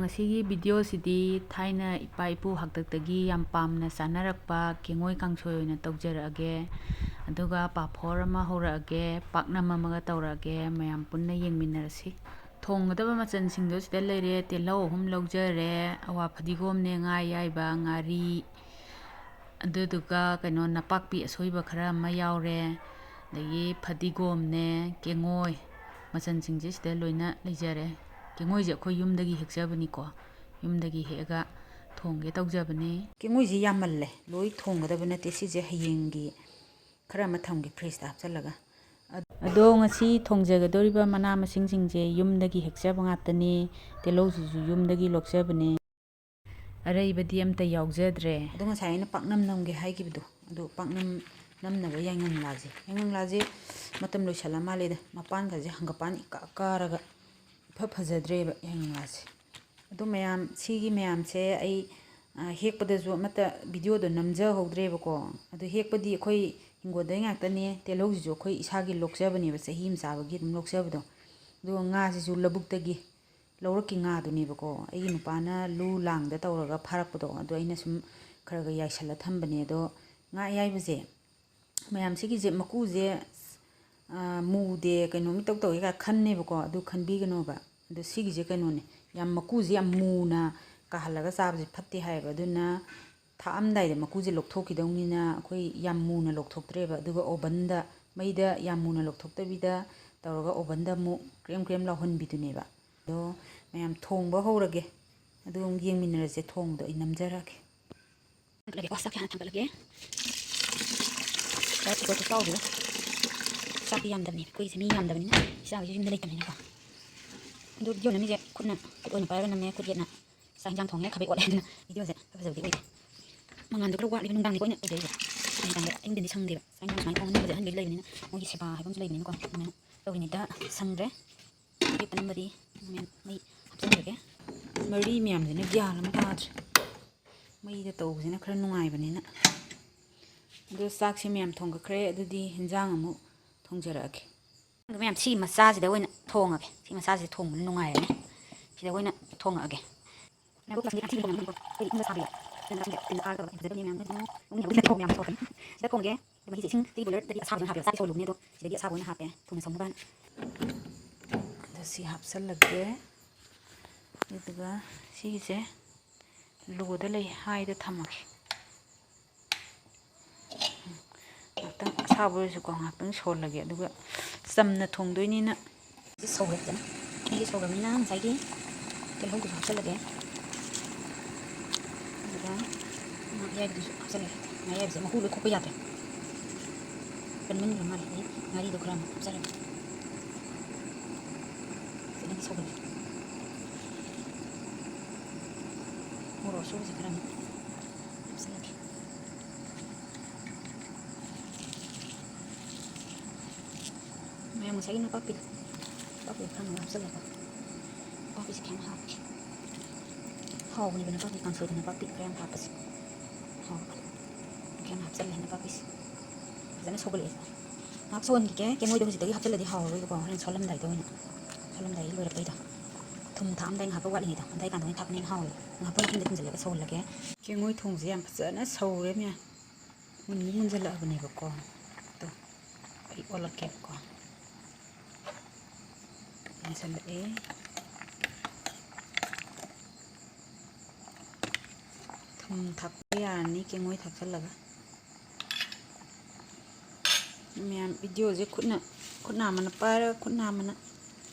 ꯉꯁꯤꯒꯤ ꯚꯤꯗꯤꯑꯣꯁꯤꯗꯤ ꯊꯥꯏꯅ ꯏꯄꯥ ꯏꯄꯨ ꯍꯥꯛꯇꯛꯇꯒꯤ ꯌꯥꯝ ꯄꯥꯝꯅ ꯆꯥꯅꯔꯛꯄ ꯀꯦꯡꯉꯣꯏ ꯀꯥꯡꯁꯣꯏ ꯑꯣꯏꯅ ꯇꯧꯖꯔꯛꯑꯒꯦ, ꯑꯗꯨꯒ ꯄꯥꯐꯣꯔ ꯑꯃ ꯍꯧꯔꯛꯑꯒꯦ, ꯄꯥꯛꯅꯝ ꯑꯃꯒ ꯇꯧꯔꯛꯑꯒꯦ, ꯃꯌꯥꯝ ꯄꯨꯟꯅ ꯌꯦꯡꯃꯤꯟꯅꯔꯁꯤ꯫ ꯊꯣꯡꯒꯗꯕ ꯃꯆꯜꯁꯤꯡꯗꯣ ꯁꯤꯗ ꯂꯩꯔꯦ꯫ ꯇꯤꯜꯍꯧ 3 ꯂꯧꯖꯔꯦ, ꯑꯋꯥ ꯐꯗꯤꯒꯣꯝꯅꯦ, ꯉꯥ ꯑꯌꯥꯏꯕ, ꯉꯥꯔꯤ, ꯑꯗꯨꯗꯨꯒ ꯅꯄꯥꯛꯄꯤ ꯑꯁꯣꯏꯕ ꯈꯔ ꯑꯃ ꯌꯥꯎꯔꯦ, ꯑꯗꯒꯤ ꯐꯗꯤꯒꯣꯝꯅꯦ, ꯀꯦꯡꯉꯣꯏ, ꯃꯆꯜꯁꯤꯡꯁꯦ ꯁꯤꯗ ꯂꯣꯏꯅ ꯂꯩꯖꯔꯦ꯫ ꯀꯦꯡꯉꯣꯏꯁꯦ ꯑꯩꯈꯣꯏ ꯌꯨꯝꯗꯒꯤ ꯍꯦꯛꯆꯕꯅꯤꯀꯣ, ꯌꯨꯝꯗꯒꯤ ꯍꯦꯛꯑꯒ ꯊꯣꯡꯒꯦ ꯇꯧꯖꯕꯅꯤ꯫ ꯀꯦꯡꯉꯣꯏꯁꯦ ꯌꯥꯝꯃꯜꯂꯦ, ꯂꯣꯏ ꯊꯣꯡꯒꯗꯕ ꯅꯠꯇꯦ꯫ ꯁꯤꯁꯦ ꯍꯌꯦꯡꯒꯤ ꯈꯔ ꯑꯃ ꯊꯝꯒꯦ ꯐ꯭ꯔꯤꯖꯇ ꯍꯥꯞꯆꯜꯂꯒ꯫ ꯑꯗꯣ ꯉꯁꯤ ꯊꯣꯡꯖꯒꯗꯧꯔꯤꯕ ꯃꯅꯥ ꯃꯁꯤꯡꯁꯤꯡꯁꯦ ꯌꯨꯝꯗꯒꯤ ꯍꯦꯛꯆꯕ ꯉꯥꯛꯇꯅꯤ꯫ ꯇꯤꯜꯍꯧꯁꯤꯁꯨ ꯌꯨꯝꯗꯒꯤ ꯂꯣꯛꯆꯕꯅꯦ, ꯑꯔꯩꯕꯗꯤ ꯑꯝꯇ ꯌꯥꯎꯖꯗ꯭ꯔꯦ꯫ ꯑꯗꯣ ꯉꯁꯥꯏ ꯑꯩꯅ ꯄꯥꯛꯅꯝ ꯅꯝꯒꯦ ꯍꯥꯏꯈꯤꯕꯗꯣ, ꯑꯗꯣ ꯄꯥꯛꯅꯝ ꯅꯝꯅꯕ ꯌꯥꯏꯉꯪꯂꯥꯁꯦ ꯃꯇꯝ ꯂꯣꯏꯁꯜꯂ ꯃꯥꯜꯂꯦꯗ꯫ ꯃꯄꯥꯟꯒꯁꯦ ꯍꯪꯒꯄꯥꯟ ꯏꯀꯥ ꯀꯥꯔꯒ ꯐꯖꯗ꯭ꯔꯦꯕ ꯌꯥꯏꯉꯪꯂꯥꯁꯦ꯫ ꯑꯗꯣ ꯁꯤꯒꯤ ꯃꯌꯥꯝꯁꯦ ꯑꯩ ꯍꯦꯛꯄꯗꯁꯨ ꯑꯃꯠꯇ ꯚꯤꯗꯤꯑꯣꯗꯣ ꯅꯝꯖꯍꯧꯗ꯭ꯔꯦꯕꯀꯣ꯫ ꯑꯗꯣ ꯍꯦꯛꯄꯗꯤ ꯑꯩꯈꯣꯏ ꯍꯤꯡꯒꯣꯜꯗꯩ ꯉꯥꯛꯇꯅꯦ꯫ ꯇꯤꯜꯍꯧꯁꯤꯁꯨ ꯑꯩꯈꯣꯏ ꯏꯁꯥꯒꯤ ꯂꯣꯛꯆꯕꯅꯦꯕ, ꯆꯍꯤ ꯑꯃ ꯆꯥꯕꯒꯤ ꯑꯗꯨꯝ ꯂꯣꯛꯆꯕꯗꯣ꯫ ꯑꯗꯨꯒ ꯉꯥꯁꯤꯁꯨ ꯂꯧꯕꯨꯛꯇꯒꯤ ꯂꯧꯔꯛꯀꯤ ꯉꯥꯗꯨꯅꯦꯕꯀꯣ, ꯑꯩꯒꯤ ꯅꯨꯄꯥꯅ ꯂꯨ ꯂꯥꯡꯗ ꯇꯧꯔꯒ ꯐꯥꯔꯛꯄꯗꯣ, ꯑꯗꯣ ꯑꯩꯅ ꯁꯨꯝ ꯈꯔ ꯌꯥꯏꯁꯜꯂ ꯊꯝꯕꯅꯦ꯫ ꯑꯗꯣ ꯉꯥ ꯑꯌꯥꯏꯕꯁꯦ ꯃꯌꯥꯝ ꯁꯤꯒꯤꯁꯦ ꯃꯀꯨꯁꯦ ꯃꯨꯗꯦ, ꯀꯩꯅꯣꯝ ꯏꯇꯧ ꯇꯧꯋꯦꯒ ꯈꯟꯅꯦꯕꯀꯣ, ꯑꯗꯨ ꯈꯟꯕꯤꯒꯅꯣꯕ꯫ ꯑꯗꯣ ꯁꯤꯒꯤꯁꯦ ꯀꯩꯅꯣꯅꯦ, ꯌꯥꯝ ꯃꯀꯨꯁꯦ ꯌꯥꯝ ꯃꯨꯅ ꯀꯥꯍꯜꯂꯒ ꯆꯥꯕꯁꯦ ꯐꯠꯇꯦ ꯍꯥꯏꯌꯦꯕ꯫ ꯑꯗꯨꯅ ꯊꯥꯛꯑꯝꯗꯥꯏꯗ ꯃꯀꯨꯁꯦ ꯂꯧꯊꯣꯛꯈꯤꯗꯧꯅꯤꯅ ꯑꯩꯈꯣই ꯌꯥꯝ ꯃꯨꯅ ꯂꯧꯊꯣꯛꯇ꯭ꯔꯦꯕ꯫ ꯑꯗꯨꯒ ꯑꯣꯚꯟꯗ, ꯃꯩꯗ ꯌꯥꯝ ꯃꯨꯅ ꯂꯧꯊꯣꯛꯇꯕꯤꯗ ꯇꯧꯔꯒ ꯑꯣꯚꯟꯗ ꯑꯃꯨꯛ ꯀ꯭ꯔꯦꯝ ꯀ꯭ꯔꯦꯝ ꯂꯥꯎꯍꯟꯕꯤꯗꯨꯅꯦꯕ꯫ ꯑꯗꯣ ꯃꯌꯥꯝ ꯊꯣꯡꯕ ꯍꯧꯔꯒꯦ, ꯑꯗꯨ ꯑꯃꯨꯛ ꯌꯦꯡꯃꯤꯟꯅꯔꯁꯦ꯫ ꯊꯣꯡꯕꯗꯣ ꯑꯩ ꯅꯝꯖꯔꯛꯑꯒꯦ꯫ ꯆꯥꯛ ꯍꯥꯟꯅ ꯊꯥꯡꯒꯠꯂꯒꯦ꯫ ꯆꯥꯛꯇꯤ ꯌꯥꯝꯗꯕꯅꯤ, ꯑꯩꯈꯣꯏꯒꯤꯁꯦ ꯃꯤ ꯌꯥꯝꯗꯕꯅꯤꯅ, ꯏꯆꯥꯒꯤꯁꯨ ꯌꯨꯝꯗ ꯂꯩꯇꯕꯅꯤꯅꯀꯣ꯫ ꯑꯗꯨ ꯚꯤꯗꯤꯑꯣ ꯅꯝꯃꯤꯁꯦ ꯈꯨꯠ ꯑꯣꯏꯅ ꯄꯥꯏꯔꯒ ꯅꯝꯃꯦ, ꯈꯨꯠ ꯌꯦꯠꯅ ꯆꯥꯛ ꯏꯟꯖꯥꯡ ꯊꯣꯡꯉꯦ, ꯈꯥꯕꯩ ꯑꯣꯠꯂꯦ꯫ ꯑꯗꯨꯅ ꯚꯤꯗꯤꯑꯣꯁꯦ ꯐꯖꯕꯗꯤ ꯑꯣꯏꯗꯦ꯫ ꯃꯉꯥꯟꯗꯣ ꯈꯔ ꯋꯥꯠꯂꯤꯕ ꯅꯨꯡꯗꯥꯡꯅꯤꯀꯣ ꯑꯩꯅ ꯇꯧꯖꯔꯤꯁꯦ꯫ ꯅꯨꯡꯗꯥꯡꯗ ꯑꯌꯨꯛꯇꯗꯤ ꯁꯪꯗꯦꯕ꯫ ꯆꯥꯛ ꯏꯟꯖꯥꯡ ꯁꯨꯃꯥꯏꯅ ꯊꯣꯡꯕꯁꯦ ꯑꯍꯟꯈꯩ ꯂꯩꯕꯅꯤꯅ, ꯃꯣꯏꯒꯤ ꯁꯦꯕꯥ ꯍꯥꯏꯕ ꯑꯃꯁꯨ ꯂꯩꯕꯅꯤꯅꯀꯣ, ꯑꯗꯨꯃꯥꯏꯅ ꯇꯧꯔꯤꯉꯩꯗ ꯁꯪꯗ꯭ꯔꯦ꯫ ꯑꯌꯨꯛꯇ ꯅꯝꯕꯗꯤ ꯃꯩ ꯍꯥꯞꯆꯤꯟꯖꯔꯒꯦ꯫ ꯃꯔꯤ ꯃꯌꯥꯝꯁꯤꯅ ꯒ꯭ꯌꯥꯟ ꯑꯃ ꯇꯥꯗ꯭ꯔꯦ, ꯃꯩꯗ ꯇꯧꯕꯁꯤꯅ ꯈꯔ ꯅꯨꯡꯉꯥꯏꯕꯅꯤꯅ꯫ ꯑꯗꯣ ꯆꯥꯛꯁꯦ ꯃꯌꯥꯝ ꯊꯣꯡꯒꯠꯈ꯭ꯔꯦ, ꯑꯗꯨꯗꯤ ꯍꯦꯟꯖꯥꯡ ꯑꯃꯨꯛ ꯊꯣꯡꯖꯔꯛꯑꯒꯦ꯫ ꯃꯌꯥꯝ ꯁꯤ ꯃꯆꯥꯁꯤꯗ ꯑꯣꯏꯅ ꯊꯣꯡꯉꯒꯦ꯫ ꯁꯤ ꯃꯆꯥꯁꯤꯗ ꯊꯣꯡꯕꯅ ꯅꯨꯡꯉꯥꯏꯔꯅꯤ꯫ ꯁꯤꯗ ꯑꯣꯏꯅ ꯊꯣꯡꯉꯛꯑꯒꯦ꯫ ꯁꯤꯗ ꯊꯣꯡꯒꯦ꯫ ꯃꯍꯤꯁꯦ ꯏꯁꯤꯡ ꯕꯣꯏꯂꯔꯗꯗꯤ ꯑꯁꯥꯕ ꯑꯣꯏꯅ ꯍꯥꯞꯄꯦ, ꯆꯥꯛꯇꯤ ꯁꯧꯍꯜꯂꯨꯕꯅꯦ, ꯑꯗꯣ ꯁꯤꯗꯗꯤ ꯑꯁꯥꯕ ꯑꯣꯏꯅ ꯍꯥꯞꯄꯦ, ꯊꯨꯅ ꯁꯧꯅꯕꯅ꯫ ꯑꯗꯣ ꯁꯤ ꯍꯥꯞꯆꯜꯂꯒꯦ, ꯑꯗꯨꯒ ꯁꯤꯒꯤꯁꯦ ꯂꯣꯗ ꯂꯩ, ꯍꯥꯏꯗ ꯊꯝꯃꯒꯦ꯫ ꯉꯥꯛꯇꯪ ꯑꯁꯥꯕ ꯑꯣꯏꯔꯁꯨꯀꯣ, ꯉꯥꯛꯇꯪ ꯁꯧꯍꯜꯂꯒꯦ꯫ ꯑꯗꯨꯒ ꯆꯝꯅ ꯊꯣꯡꯗꯣꯏꯅꯤꯅ ꯁꯧꯔꯦ ꯐꯖꯅ꯫ ꯃꯍꯤ ꯁꯧꯔꯕꯅꯤꯅ ꯉꯁꯥꯏꯒꯤ ꯇꯤꯜꯍꯧꯗꯨꯁꯨ ꯍꯥꯞꯆꯜꯂꯒꯦ, ꯑꯗꯨꯒ ꯉꯥ ꯑꯌꯥꯏꯕꯗꯨꯁꯨ ꯍꯥꯞꯆꯜꯂꯒꯦ꯫ ꯉꯥ ꯑꯌꯥꯏꯕꯁꯦ ꯃꯀꯨ ꯂꯣꯏ ꯈꯣꯛꯄ ꯌꯥꯗ꯭ꯔꯦ, ꯀꯟꯃꯟꯈ꯭ꯔ ꯃꯥꯜꯂꯦ꯫ ꯑꯗꯩ ꯉꯥꯔꯤꯗꯣ ꯈꯔ ꯑꯃꯨꯛ ꯍꯥꯞꯆꯜꯂꯒꯦ꯫ ꯐꯖꯅꯗꯤ ꯁꯧꯍꯜꯂꯦ꯫ ꯃꯣꯔꯣꯛ ꯑꯁꯨꯕꯁꯦ ꯈꯔ ꯑꯃꯨꯛ ꯍꯥꯞꯆꯜꯂꯒꯦ꯫ ꯃꯌꯥꯝ ꯉꯁꯥꯏꯒꯤ ꯅꯄꯥꯛꯄꯤꯗꯣ ꯈꯔ ꯑꯃꯨꯛ ꯍꯥꯞꯆꯜꯂꯒ, ꯅꯄꯥꯛꯄꯤꯁꯦ ꯈꯔ ꯌꯥꯝ ꯍꯥꯞꯄꯒꯦ꯫ ꯍꯥꯎꯕꯅꯦꯕ ꯅꯄꯥꯛꯄꯤ ꯀꯥꯡꯁꯣꯏꯗ ꯅꯄꯥꯛꯄꯤ ꯈꯔ ꯌꯥꯝ ꯍꯥꯞꯄꯁꯦ ꯍꯥꯎꯕꯅꯦ꯫ ꯈꯔ ꯌꯥꯝ ꯍꯥꯞꯆꯜꯂꯦ ꯅꯄꯥꯛꯄꯤꯁꯦ꯫ ꯐꯖꯅ ꯁꯧꯒꯠꯂꯛꯑꯦ꯫ ꯉꯥꯏꯍꯥꯛ ꯁꯧꯍꯟꯈꯤꯒꯦ꯫ ꯀꯦꯡꯉꯣꯏꯗꯣ ꯍꯧꯖꯤꯛꯇꯒꯤ ꯍꯥꯞꯆꯜꯂꯗꯤ ꯍꯥꯎꯔꯔꯣꯏꯕꯀꯣ, ꯍꯣꯔꯦꯟ ꯁꯧꯍꯜꯂꯝꯗꯥꯏꯗ ꯑꯣꯏꯅ, ꯁꯧꯍꯜꯂꯝꯗꯥꯏꯒꯤ ꯂꯣꯏꯔꯛꯄꯩꯗ ꯊꯨꯝ ꯊꯥꯛꯑꯝꯗꯥꯏ ꯉꯥꯏꯍꯥꯛ ꯋꯥꯠꯂꯤꯉꯩꯗ, ꯑꯗꯥꯏ ꯀꯥꯟꯗ ꯑꯣꯏꯅ ꯊꯥꯛꯄꯅ ꯍꯦꯟꯅ ꯍꯥꯎꯋꯦꯕ꯫ ꯉꯥꯏꯍꯥꯛꯇꯪ ꯃꯇꯨꯡꯗ ꯊꯨꯝꯖꯤꯜꯂꯒ ꯁꯧꯍꯜꯂꯒꯦ꯫ ꯀꯦꯡꯉꯣꯏ ꯊꯣꯡꯁꯦ ꯌꯥꯝ ꯐꯖꯅ ꯁꯧꯔꯦ ꯃꯌꯥꯝ, ꯃꯨꯟꯗꯤ ꯃꯨꯟꯖꯜꯂꯛꯑꯕꯅꯦꯕꯀꯣ꯫ ꯑꯗꯣ ꯑꯩ ꯑꯣꯜꯂꯛꯀꯦꯕꯀꯣ꯫ ꯃꯨꯟꯁꯜꯂꯛꯑꯦ꯫ ꯊꯨꯝ ꯊꯥꯛꯄ ꯌꯥꯔꯅꯤ ꯀꯦꯡꯉꯣꯏ ꯊꯥꯛꯆꯜꯂꯒ꯫ ꯃꯌꯥꯝ ꯚꯤꯗꯤꯑꯣꯁꯦ ꯈꯨꯠ ꯅꯥꯝꯃꯅ ꯄꯥꯏꯔꯒ ꯈꯨꯠ ꯅꯥꯝꯃꯅ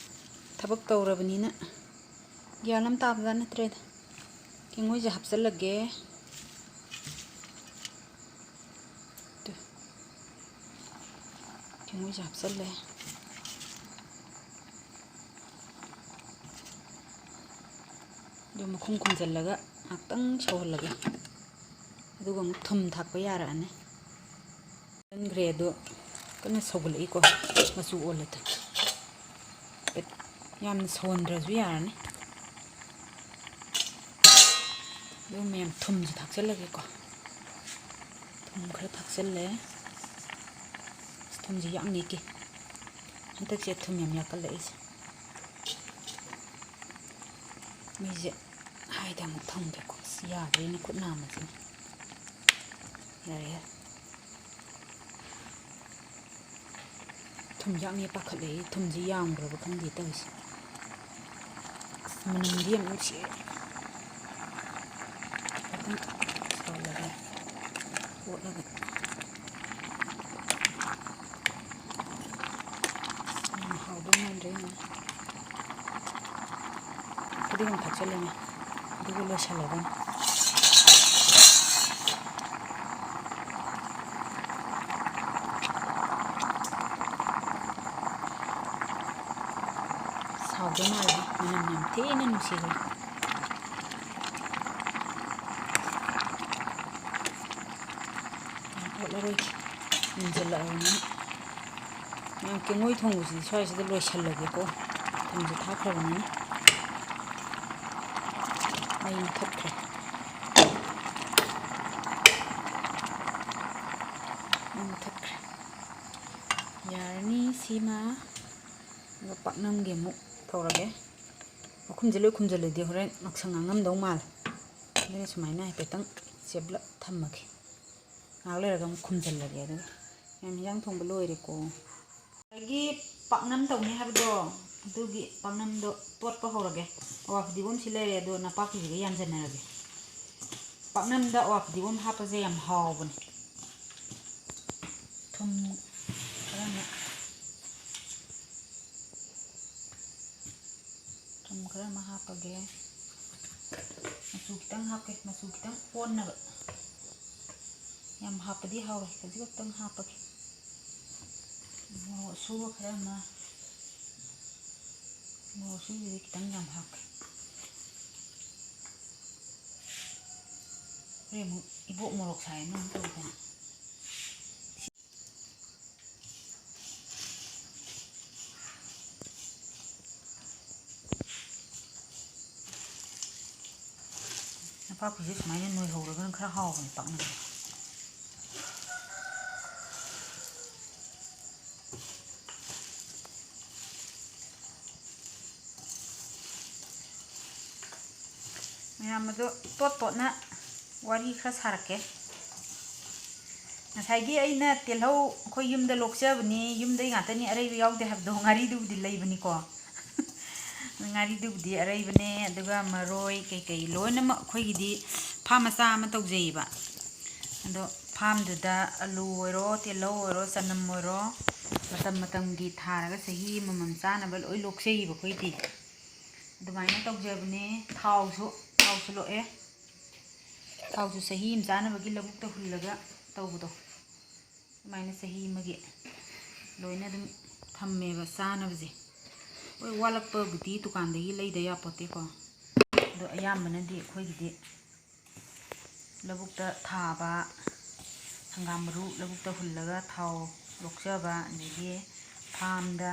ꯊꯕꯛ ꯇꯧꯔꯕꯅꯤꯅ ꯒ꯭ꯌꯥꯟ ꯑꯃ ꯇꯥꯕꯖꯥꯠ ꯅꯠꯇ꯭ꯔꯦꯗ꯫ ꯀꯦꯡꯉꯣꯏꯁꯦ ꯍꯥꯞꯆꯜꯂꯒꯦ꯫ ꯀꯦꯡꯉꯣꯏꯁꯦ ꯍꯥꯞꯆꯜꯂꯦ꯫ ꯑꯗꯨ ꯃꯈꯨꯝ ꯈꯨꯝꯖꯤꯜꯂꯒ ꯉꯥꯛꯇꯪ ꯁꯧꯍꯜꯂꯒꯦ꯫ ꯑꯗꯨꯒ ꯑꯃꯨꯛ ꯊꯨꯝ ꯊꯥꯛꯄ ꯌꯥꯔꯛꯑꯅꯤ꯫ ꯆꯟꯈ꯭ꯔꯦ, ꯑꯗꯣ ꯀꯟꯅ ꯁꯧꯒꯠꯂꯛꯏꯀꯣ, ꯃꯆꯨ ꯑꯣꯜꯂꯦ꯫ ꯌꯥꯝꯅ ꯁꯧꯍꯟꯗ꯭ꯔꯁꯨ ꯌꯥꯔꯅꯤ꯫ ꯑꯗꯨꯒ ꯃꯌꯥꯝ ꯊꯨꯝꯁꯨ ꯊꯥꯛꯆꯜꯂꯒꯦꯀꯣ꯫ ꯊꯨꯝ ꯈꯔ ꯊꯥꯛꯆꯜꯂꯦ꯫ ꯊꯨꯝꯁꯦ ꯌꯥꯛꯅꯤꯒꯤ ꯍꯟꯗꯛꯁꯦ ꯊꯨꯝ ꯌꯥꯝ ꯌꯥꯛꯀꯠꯂꯛꯏꯁꯦ꯫ ꯃꯩꯁꯦ ꯁ꯭ꯋꯥꯏꯗ ꯑꯃꯨꯛ ꯊꯝꯒꯦꯀꯣ ꯌꯥꯗ꯭ꯔꯦꯅ ꯈꯨꯠ ꯅꯥꯝꯃꯁꯤꯅ ꯌꯥꯔꯦ ꯊꯨꯝꯌꯥꯛꯅꯦ ꯄꯥꯈꯠꯂꯛꯏ ꯊꯨꯝꯁꯤ ꯌꯥꯝꯈ꯭ꯔꯕ ꯈꯪꯗꯦ ꯇꯧꯔꯤꯁꯦ ꯃꯅꯝꯗꯤ ꯌꯥꯝ ꯅꯨꯡꯁꯤꯌꯦ ꯈꯤꯇꯪ ꯁꯧꯍꯜꯂꯒ ꯑꯣꯠꯂꯒ ꯍꯥꯎꯗꯧ ꯃꯥꯟꯗ꯭ꯔꯦ ꯐꯗꯤꯒꯣꯝ ꯊꯥꯛꯆꯤꯜꯂꯅꯤ ꯑꯗꯨꯒ ꯂꯣꯏꯁꯤꯜꯂꯒꯅꯤ ꯍꯥꯎꯗꯧ ꯃꯥꯜꯂꯦ ꯃꯅꯝ ꯌꯥꯝ ꯊꯤꯅ ꯅꯨꯡꯁꯤꯈ꯭ꯔꯦ ꯑꯣꯠꯂꯔꯣꯏꯒꯦ ꯃꯨꯟꯖꯜꯂꯛꯑꯕꯅꯤꯅ ꯃꯌꯥꯝ ꯀꯦꯡꯉꯣꯏ ꯊꯣꯡꯕꯁꯤꯗꯤ ꯁ꯭ꯋꯥꯏꯁꯤꯗ ꯂꯣꯏꯁꯤꯜꯂꯒꯦꯀꯣ ꯊꯨꯝꯁꯦ ꯊꯥꯛꯈ꯭ꯔꯕꯅꯤꯅ ꯃꯩ ꯃꯨꯊꯠꯈ꯭ꯔꯦ ꯌꯥꯔꯅꯤ ꯁꯤꯃ ꯑꯗꯨꯒ ꯄꯥꯛꯅꯝꯒꯤ ꯑꯃꯨꯛ ꯇꯧꯔꯒꯦ ꯃꯈꯨꯝꯁꯦ ꯂꯣꯏ ꯈꯨꯝꯖꯤꯜꯂꯗꯤ ꯍꯣꯔꯦꯟ ꯉꯛꯁꯪ ꯉꯥꯡꯉꯝꯗꯧ ꯃꯥꯜꯂꯦ ꯑꯗꯨꯅ ꯁꯨꯃꯥꯏꯅ ꯍꯥꯏꯐꯦꯠꯇꯪ ꯆꯦꯞꯂꯞ ꯊꯝꯃꯒꯦ ꯉꯥꯏꯍꯥꯛ ꯂꯩꯔꯒ ꯑꯃꯨꯛ ꯈꯨꯝꯖꯤꯜꯂꯒꯦ ꯑꯗꯨꯒ ꯌꯦꯟꯖꯥꯡ ꯊꯣꯡꯕ ꯂꯣꯏꯔꯦꯀꯣ ꯑꯗꯒꯤ ꯄꯥꯛꯅꯝ ꯇꯧꯅꯤ ꯍꯥꯏꯕꯗꯣ ꯑꯗꯨꯒꯤ ꯄꯥꯛꯅꯝꯗꯣ ꯇꯣꯠꯄ ꯍꯧꯔꯒꯦ ꯑꯋꯥ ꯐꯗꯤꯒꯣꯝꯁꯤ ꯂꯩꯔꯦ ꯑꯗꯣ ꯅꯄꯥꯛꯄꯤꯁꯤꯒ ꯌꯥꯟꯁꯤꯟꯅꯔꯒꯦ ꯄꯥꯛꯅꯝꯗ ꯑꯋꯥ ꯐꯗꯤꯒꯣꯝ ꯍꯥꯞꯄꯁꯦ ꯌꯥꯝ ꯍꯥꯎꯕꯅꯦ ꯊꯨꯝ ꯈꯔ ꯑꯃ ꯍꯥꯞꯄꯒꯦ ꯃꯆꯨ ꯈꯤꯇꯪ ꯍꯥꯞꯀꯦ ꯃꯆꯨ ꯈꯤꯇꯪ ꯑꯣꯟꯅꯕ ꯌꯥꯝ ꯍꯥꯞꯄꯗꯤ ꯍꯥꯎꯋꯦ ꯈꯖꯤꯛ ꯈꯛꯇꯪ ꯍꯥꯞꯄꯒꯦ ꯃꯣꯔꯣꯛ ꯑꯁꯨꯕ ꯈꯔ ꯑꯃ ꯃꯣꯔꯣꯛ ꯑꯁꯨꯕꯁꯤꯗꯤ ꯈꯤꯇꯪ ꯌꯥꯝ ꯍꯥꯞꯀꯦ ꯍꯣꯔꯦꯟ ꯑꯃꯨꯛ ꯏꯕꯣꯛ ꯃꯣꯔꯣꯛ ꯁꯥꯏꯅ ꯑꯃꯨꯛ ꯇꯧꯗꯅ ꯅꯄꯥꯛꯄꯤꯁꯦ ꯁꯨꯃꯥꯏꯅ ꯅꯣꯏꯍꯧꯔꯒꯅ ꯈꯔ ꯍꯥꯎꯕꯅꯦ ꯄꯥꯛꯅꯝꯁꯦ ꯃꯌꯥꯝ ꯑꯗꯣ ꯇꯣꯠꯅ ꯋꯥꯔꯤ ꯈꯔ ꯁꯥꯔꯛꯀꯦ ꯉꯁꯥꯏꯒꯤ ꯑꯩꯅ ꯇꯤꯜꯍꯧ ꯑꯩꯈꯣꯏ ꯌꯨꯝꯗ ꯂꯣꯛꯆꯕꯅꯤ ꯌꯨꯝꯗꯩ ꯉꯥꯛꯇꯅꯤ ꯑꯔꯩꯕ ꯌꯥꯎꯗꯦ ꯍꯥꯏꯕꯗꯣ ꯉꯥꯔꯤꯗꯨꯕꯨꯗꯤ ꯂꯩꯕꯅꯤꯀꯣ ꯉꯥꯔꯤꯗꯨꯕꯨꯗꯤ ꯑꯔꯩꯕꯅꯦ ꯑꯗꯨꯒ ꯃꯔꯣꯏ ꯀꯩꯀꯩ ꯂꯣꯏꯅꯃꯛ ꯑꯩꯈꯣꯏꯒꯤꯗꯤ ꯐꯥꯔꯝ ꯃꯆꯥ ꯑꯃ ꯇꯧꯖꯩꯌꯦꯕ ꯑꯗꯣ ꯐꯥꯔꯝꯗꯨꯗ ꯑꯂꯨ ꯑꯣꯏꯔꯣ ꯇꯤꯜꯍꯧ ꯑꯣꯏꯔꯣ ꯆꯅꯝ ꯑꯣꯏꯔꯣ ꯃꯇꯝ ꯃꯇꯝꯒꯤ ꯊꯥꯔꯒ ꯆꯍꯤ ꯑꯃꯃꯝ ꯆꯥꯅꯕ ꯂꯣꯏ ꯂꯣꯛꯆꯩꯌꯦꯕ ꯑꯩꯈꯣꯏꯗꯤ ꯑꯗꯨꯃꯥꯏꯅ ꯇꯧꯖꯕꯅꯦ ꯊꯥꯎꯁꯨ ꯂꯣꯛꯑꯦ ꯊꯥꯎꯁꯨ ꯆꯍꯤ ꯑꯃ ꯆꯥꯅꯕꯒꯤ ꯂꯧꯕꯨꯛꯇ ꯍꯨꯜꯂꯒ ꯇꯧꯕꯗꯣ ꯑꯗꯨꯃꯥꯏꯅ ꯆꯍꯤ ꯑꯃꯒꯤ ꯂꯣꯏꯅ ꯑꯗꯨꯝ ꯊꯝꯃꯦꯕ ꯆꯥꯅꯕꯁꯦ ꯍꯣꯏ ꯋꯥꯠꯂꯛꯄꯕꯨꯗꯤ ꯗꯨꯀꯥꯟꯗꯒꯤ ꯂꯩꯗ ꯌꯥꯄꯣꯠꯇꯦꯀꯣ ꯑꯗꯣ ꯑꯌꯥꯝꯕꯅꯗꯤ ꯑꯩꯈꯣꯏꯒꯤꯗꯤ ꯂꯧꯕꯨꯛꯇ ꯊꯥꯕ ꯍꯪꯒꯥꯝ ꯃꯔꯨ ꯂꯧꯕꯨꯛꯇ ꯍꯨꯜꯂꯒ ꯊꯥꯎ ꯂꯣꯛꯆꯕ ꯑꯗꯒꯤ ꯐꯥꯔꯝꯗ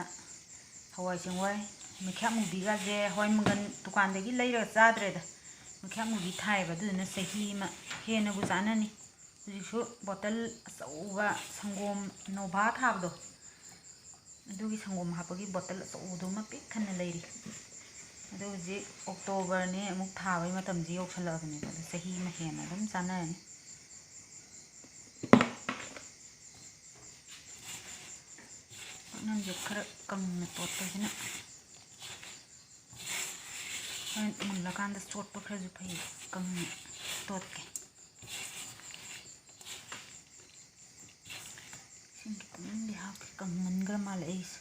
ꯍꯋꯥꯏ ꯆꯦꯡꯋꯥꯏ ꯃꯩꯈ꯭ꯌꯥꯞꯃꯨꯕꯤꯒꯁꯦ ꯍꯋꯥꯏ ꯃꯪꯒꯟ ꯗꯨꯀꯥꯟꯗꯒꯤ ꯂꯩꯔꯒ ꯆꯥꯗ꯭ꯔꯦꯗ ꯃꯩꯈ꯭ꯌꯥꯞꯃꯨꯕꯤ ꯊꯥꯏꯌꯦꯕ ꯑꯗꯨꯗꯨꯅ ꯆꯍꯤ ꯑꯃ ꯍꯦꯟꯅꯕꯨ ꯆꯥꯅꯅꯤ ꯍꯧꯖꯤꯛꯁꯨ ꯕꯣꯇꯜ ꯑꯆꯧꯕ ꯁꯪꯒꯣꯝ ꯅꯣꯚꯥ ꯊꯥꯕꯗꯣ ꯑꯗꯨꯒꯤ ꯁꯪꯒꯣꯝ ꯍꯥꯞꯄꯒꯤ ꯕꯣꯇꯜ ꯑꯆꯧꯕꯗꯨꯃ ꯄꯤꯛ ꯊꯟꯅ ꯂꯩꯔꯤ ꯑꯗꯣ ꯍꯧꯖꯤꯛ ꯑꯣꯛꯇꯣꯕꯔꯅꯦ ꯑꯃꯨꯛ ꯊꯥꯕꯒꯤ ꯃꯇꯝꯁꯤ ꯌꯧꯁꯜꯂꯛꯑꯕꯅꯦꯕ ꯑꯗꯨ ꯆꯍꯤ ꯑꯃ ꯍꯦꯟꯅ ꯑꯗꯨꯝ ꯆꯥꯅꯔꯅꯤ ꯄꯥꯛꯅꯝꯁꯦ ꯈꯔ ꯀꯪꯅ ꯇꯣꯠꯄꯁꯤꯅ ꯍꯣꯔꯦꯟ ꯃꯨꯜꯂꯀꯥꯟꯗ ꯆꯣꯠꯄ ꯈꯔꯁꯨ ꯐꯩ ꯀꯪꯅ ꯇꯣꯠꯀꯦ ꯏꯁꯤꯡ ꯈꯤꯇꯪꯗꯤ ꯍꯥꯞꯀꯦ ꯀꯪꯃꯟꯈ꯭ꯔ ꯃꯥꯜꯂꯦ ꯑꯩꯁꯦ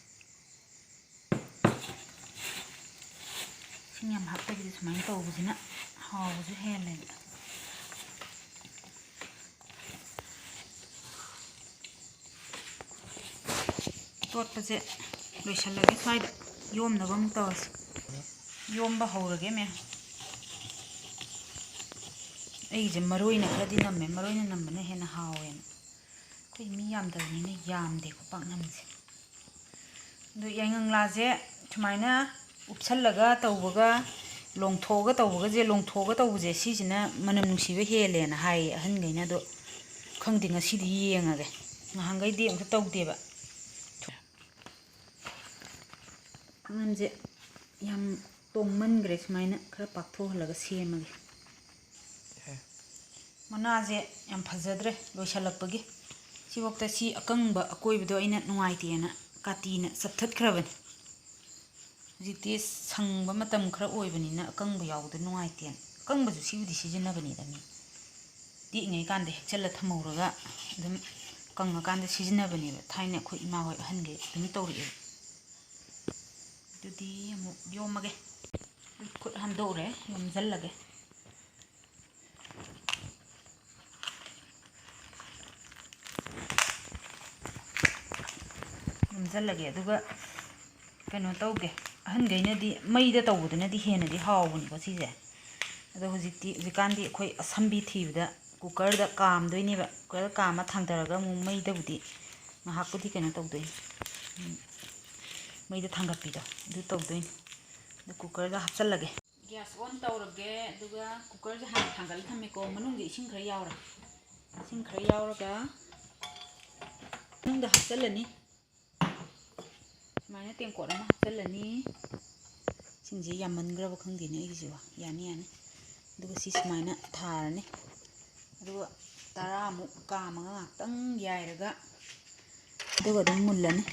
ꯏꯁꯤꯡ ꯌꯥꯝ ꯍꯥꯞꯇꯕꯤꯗ ꯁꯨꯃꯥꯏꯅ ꯇꯧꯕꯁꯤꯅ ꯍꯥꯎꯕꯁꯨ ꯍꯦꯜꯂꯦꯕ ꯇꯣꯠꯄꯁꯦ ꯂꯣꯏꯁꯤꯜꯂꯒꯦ ꯁ꯭ꯋꯥꯏꯗ ꯌꯣꯝꯅꯕ ꯑꯃꯨꯛ ꯇꯧꯔꯁꯤ ꯌꯣꯝꯕ ꯍꯧꯔꯒꯦ ꯃꯌꯥꯝ ꯑꯩꯒꯤꯁꯦ ꯃꯔꯣꯏꯅ ꯈꯔꯗꯤ ꯅꯝꯃꯦ ꯃꯔꯣꯏꯅ ꯅꯝꯕꯅ ꯍꯦꯟꯅ ꯍꯥꯎꯋꯦꯅ ꯑꯩꯈꯣꯏ ꯃꯤ ꯌꯥꯝꯗꯕꯅꯤꯅ ꯌꯥꯝꯗꯦꯀꯣ ꯄꯥꯛꯅꯝꯁꯦ ꯑꯗꯣ ꯌꯥꯏꯉꯪꯂꯥꯁꯦ ꯁꯨꯃꯥꯏꯅ ꯎꯞꯁꯜꯂꯒ ꯇꯧꯕꯒ ꯂꯣꯡꯊꯣꯛꯑꯒ ꯇꯧꯕꯁꯦ ꯁꯤꯁꯤꯅ ꯃꯅꯝ ꯅꯨꯡꯁꯤꯕ ꯍꯦꯜꯂꯦꯅ ꯍꯥꯏꯌꯦ ꯑꯍꯟꯈꯩꯅ ꯑꯗꯣ ꯈꯪꯗꯦ ꯉꯁꯤꯗꯤ ꯌꯦꯡꯉꯒꯦ ꯅꯍꯥꯟꯈꯩꯗꯤ ꯑꯃꯨꯛꯇ ꯇꯧꯗꯦꯕ ꯄꯥꯛꯅꯝꯁꯦ ꯌꯥꯝ ꯇꯣꯡꯃꯟꯈ꯭ꯔꯦ ꯁꯨꯃꯥꯏꯅ ꯈꯔ ꯄꯥꯛꯊꯣꯛꯍꯜꯂꯒ ꯁꯦꯝꯃꯒꯦ ꯃꯅꯥꯁꯦ ꯌꯥꯝ ꯐꯖꯗ꯭ꯔꯦ ꯂꯣꯏꯁꯤꯜꯂꯛꯄꯒꯤ ꯁꯤꯐꯥꯎꯗ ꯁꯤ ꯑꯀꯪꯕ ꯑꯀꯣꯏꯕꯗꯣ ꯑꯩꯅ ꯅꯨꯡꯉꯥꯏꯇꯦꯅ ꯀꯥꯇꯤꯅ ꯆꯞꯊꯠꯈ꯭ꯔꯕꯅꯤ ꯍꯧꯖꯤꯛꯇꯤ ꯁꯪꯕ ꯃꯇꯝ ꯈꯔ ꯑꯣꯏꯕꯅꯤꯅ ꯑꯀꯪꯕ ꯌꯥꯎꯕꯗꯣ ꯅꯨꯡꯉꯥꯏꯇꯦꯅ ꯑꯀꯪꯕꯁꯨ ꯁꯤꯕꯨꯗꯤ ꯁꯤꯖꯤꯟꯅꯕꯅꯤꯗ ꯃꯤ ꯇꯦꯛꯏꯉꯩ ꯀꯥꯟꯗ ꯍꯦꯛꯆꯜꯂ ꯊꯝꯍꯧꯔꯒ ꯑꯗꯨꯝ ꯀꯪꯉꯀꯥꯟꯗ ꯁꯤꯖꯤꯟꯅꯕꯅꯦꯕ ꯊꯥꯏꯅ ꯑꯩꯈꯣꯏ ꯏꯃꯥ ꯍꯣꯏ ꯑꯍꯟꯒꯩ ꯑꯗꯨꯝ ꯇꯧꯔꯛꯑꯦꯕ ꯑꯗꯨꯗꯤ ꯑꯃꯨꯛ ꯌꯣꯝꯃꯒꯦ ꯈꯨꯠ ꯍꯥꯝꯗꯣꯛꯎꯔꯦ ꯌꯣꯝꯁꯤꯜꯂꯒꯦ ꯌꯣꯝꯁꯤꯜꯂꯒꯦ ꯑꯗꯨꯒ ꯀꯩꯅꯣ ꯇꯧꯒꯦ ꯑꯍꯟꯈꯩꯅꯗꯤ ꯃꯩꯗ ꯇꯧꯕꯗꯨꯅꯗꯤ ꯍꯦꯟꯅꯗꯤ ꯍꯥꯎꯕꯅꯤꯀꯣ ꯁꯤꯁꯦ ꯑꯗꯣ ꯍꯧꯖꯤꯛꯀꯥꯟꯗꯤ ꯑꯩꯈꯣꯏ ꯑꯁꯝꯕꯤ ꯊꯤꯕꯗ ꯀꯨꯀꯔꯗ ꯀꯥꯝꯗꯣꯏꯅꯦꯕ ꯀꯨꯀꯔꯗ ꯀꯥꯝꯃ ꯊꯥꯡꯊꯔꯒ ꯑꯃꯨꯛ ꯃꯩꯗꯕꯨꯗꯤ ꯉꯥꯏꯍꯥꯛꯄꯨꯗꯤ ꯀꯩꯅꯣ ꯇꯧꯗꯣꯏꯅꯤ ꯃꯩꯗ ꯊꯥꯡꯒꯠꯄꯤꯗꯣ ꯑꯗꯨ ꯇꯧꯗꯣꯏꯅꯤ ꯑꯗꯨ ꯀꯨꯀꯔꯗ ꯍꯥꯞꯆꯤꯜꯂꯒꯦ ꯒ꯭ꯌꯥꯁ ꯑꯣꯟ ꯇꯧꯔꯒꯦ ꯑꯗꯨꯒ ꯀꯨꯀꯔꯁꯦ ꯍꯥꯟꯅ ꯊꯥꯡꯒꯠꯂ ꯊꯝꯃꯦꯀꯣ ꯃꯅꯨꯡꯗ ꯏꯁꯤꯡ ꯈꯔ ꯌꯥꯎꯔꯦ ꯏꯁꯤꯡ ꯈꯔ ꯌꯥꯎꯔꯒ ꯃꯅꯨꯡꯗ ꯍꯥꯞꯆꯤꯜꯂꯅꯤ ꯁꯨꯃꯥꯏꯅ ꯇꯦꯡꯀꯣꯠ ꯑꯃ ꯍꯥꯞꯆꯤꯜꯂꯅꯤ ꯏꯁꯤꯡꯁꯦ ꯌꯥꯝꯃꯟꯈ꯭ꯔꯕ ꯈꯪꯗꯦꯅꯦ ꯑꯩꯒꯤꯁꯤꯕꯣ ꯌꯥꯅꯤ ꯌꯥꯅꯤ ꯑꯗꯨꯒ ꯁꯤ ꯁꯨꯃꯥꯏꯅ ꯊꯥꯔꯅꯤ ꯑꯗꯨꯒ 10 ꯀꯥꯝꯃꯒ ꯉꯥꯛꯇꯪ ꯌꯥꯏꯔꯒ ꯑꯗꯨꯒ ꯑꯗꯨꯝ ꯃꯨꯜꯂꯅꯤ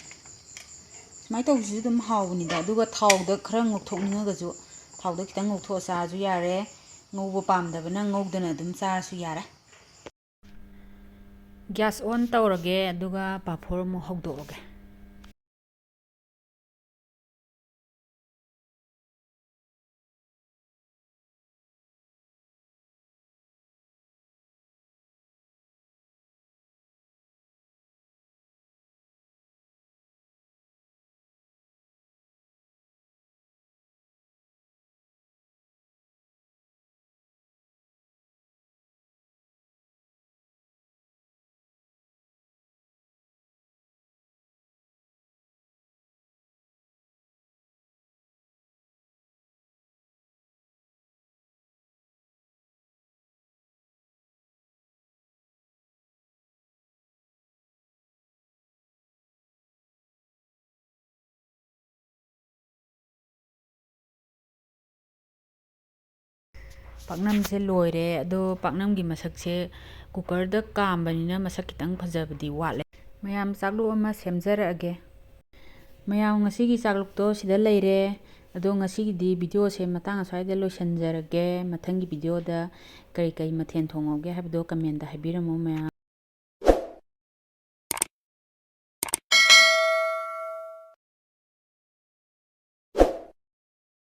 ꯁꯨꯃꯥꯏꯅ ꯇꯧꯕꯁꯤꯁꯨ ꯑꯗꯨꯝ ꯍꯥꯎꯕꯅꯤꯗ ꯑꯗꯨꯒ ꯊꯥꯎꯗ ꯈꯔ ꯉꯧꯊꯣꯛꯅꯤꯡꯉꯒꯁꯨ ꯊꯥꯎꯗ ꯈꯤꯇꯪ ꯉꯧꯊꯣꯛꯑ ꯆꯥꯔꯁꯨ ꯌꯥꯔꯦ ꯉꯧꯕ ꯄꯥꯝꯗꯕꯅ ꯉꯧꯗꯅ ꯑꯗꯨꯝ ꯆꯥꯔꯁꯨ ꯌꯥꯔꯦ ꯒ꯭ꯌꯥꯁ ꯑꯣꯟ ꯇꯧꯔꯒꯦ ꯑꯗꯨꯒ ꯄꯥꯐꯣꯔ ꯑꯃꯨꯛ ꯍꯧꯗꯣꯛꯑꯒꯦ ꯄꯥꯛꯅꯝꯁꯦ ꯂꯣꯏꯔꯦ ꯑꯗꯣ ꯄꯥꯛꯅꯝꯒꯤ ꯃꯁꯛꯁꯦ ꯀꯨꯀꯔꯗ ꯀꯥꯝꯕꯅꯤꯅ ꯃꯁꯛ ꯈꯤꯇꯪ ꯐꯖꯕꯗꯤ ꯋꯥꯠꯂꯦ ꯃꯌꯥꯝ ꯆꯥꯛꯂꯨꯛ ꯑꯃ ꯁꯦꯝꯖꯔꯛꯑꯒꯦ ꯃꯌꯥꯝ ꯉꯁꯤꯒꯤ ꯆꯥꯛꯂꯨꯛꯇꯣ ꯁꯤꯗ ꯂꯩꯔꯦ ꯑꯗꯣ ꯉꯁꯤꯒꯤꯗꯤ ꯚꯤꯗꯤꯑꯣꯁꯦ ꯃꯇꯥꯡ ꯑꯁ꯭ꯋꯥꯏꯗ ꯂꯣꯏꯁꯤꯟꯖꯔꯒꯦ ꯃꯊꯪꯒꯤ ꯚꯤꯗꯤꯑꯣꯗ ꯀꯔꯤ ꯀꯔꯤ ꯃꯊꯦꯜ ꯊꯣꯡꯍꯧꯒꯦ ꯍꯥꯏꯕꯗꯣ ꯀꯃꯦꯟꯇ ꯍꯥꯏꯕꯤꯔꯝꯃꯣ ꯃꯌꯥꯝ